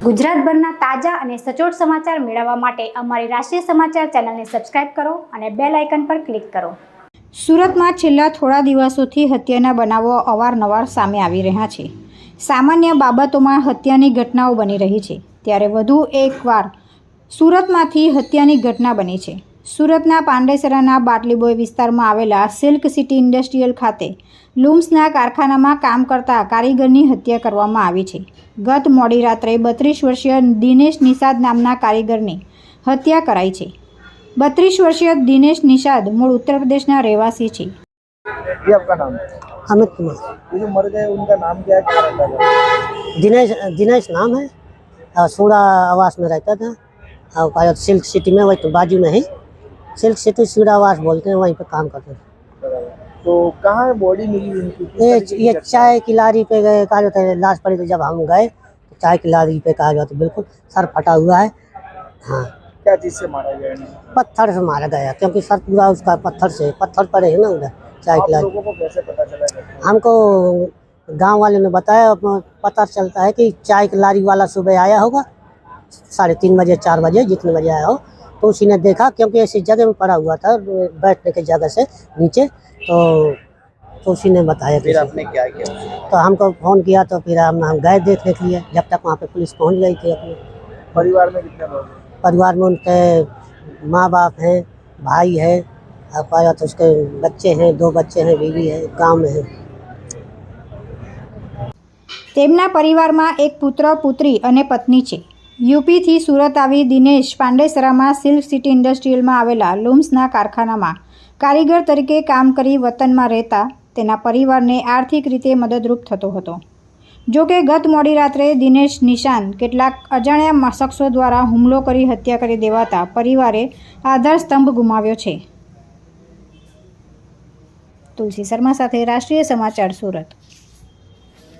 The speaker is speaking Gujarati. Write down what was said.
ગુજરાતભરના તાજા અને સચોટ સમાચાર મેળવવા માટે અમારી રાષ્ટ્રીય સમાચાર ચેનલને સબસ્ક્રાઇબ કરો અને બેલ આઇકન પર ક્લિક કરો। સુરતમાં છેલ્લા થોડા દિવસોથી હત્યાના બનાવો અવારનવાર સામે આવી રહ્યા છે। સામાન્ય બાબતોમાં હત્યાની ઘટનાઓ બની રહી છે, ત્યારે વધુ એકવાર સુરતમાંથી હત્યાની ઘટના બની છે। સુરતના પાંડેસરાના બાટલીબોય વિસ્તારમાં આવેલા સિલ્ક સિટી ઇન્ડસ્ટ્રીયલ ખાતે લૂમ્સના કારખાનામાં કામ કરતા કારીગરની હત્યા કરવામાં આવી છે। ગત મોડી રાત્રે 32 વર્ષીય દિનેશ નિષાદ નામના કારીગરની હત્યા કરાઈ છે। 32 વર્ષીય દિનેશ નિષાદ मूल उत्तर प्रदेश ना रहवासी छे। ये आपका नाम? अमित कुमार। ये जो मर गए उनका नाम क्या है, क्या रहता है? दिनेश नाम है और सूड़ा आवास में रहता था और सिल्क सिटी में, वही तो बाजू में ही सिल्क सिटी सूड़ा आवास बोलते हैं, वहीं पे काम करते थे। तो कहाँ बॉडी मिली उनकी? ये चाय की लारी पे गए, कहा जाता है लाश पड़ी, तो जब हम गए तो चाय की लारी पे कहा जाता बिल्कुल सर फटा हुआ है। हाँ, क्या चीज से मारा गया है? पत्थर से मारा गया, क्योंकि सर पूरा उसका पत्थर पड़े हैं ना उधर चाय की लारी। लोगों को कैसे पता चला? हमको गांव वाले ने बताया, पता चलता है कि चाय की लारी वाला सुबह आया होगा 3:30 बजे 4 बजे जितने बजे आया हो, तो उसी ने देखा, क्योंकि ऐसी जगह में पड़ा हुआ था बैठने की जगह से नीचे, तो उसी ने बताया। फिर आपने क्या किया? तो हमको फ़ोन किया, तो फिर हम गए देखने के लिए, जब तक वहाँ पे पुलिस पहुँच गई थी। अपने परिवार में कितने लोग हैं? परिवार में उनके माँ बाप हैं, भाई है, और तो उसके बच्चे हैं, 2 बच्चे हैं, बीवी है, गाँव में है। તેમના પરિવારમાં એક પુત્ર પુત્રી અને પત્ની છે। યુપીથી સુરત આવી દિનેશ પાંડેસરામાં સિલ્ક સિટી ઇન્ડસ્ટ્રીયલમાં આવેલા લૂમ્સના કારખાનામાં કારીગર તરીકે કામ કરી વતનમાં રહેતા તેના પરિવારને આર્થિક રીતે મદદરૂપ થતો હતો। જો કે ગત મોડી રાત્રે દિનેશ નિશાન કેટલાક અજાણ્યા શખ્સો દ્વારા હુમલો કરી હત્યા કરી દેવાતા પરિવારે આધારસ્તંભ ગુમાવ્યો છે। તુલસી શર્મા સાથે રાષ્ટ્રીય સમાચાર સુરત।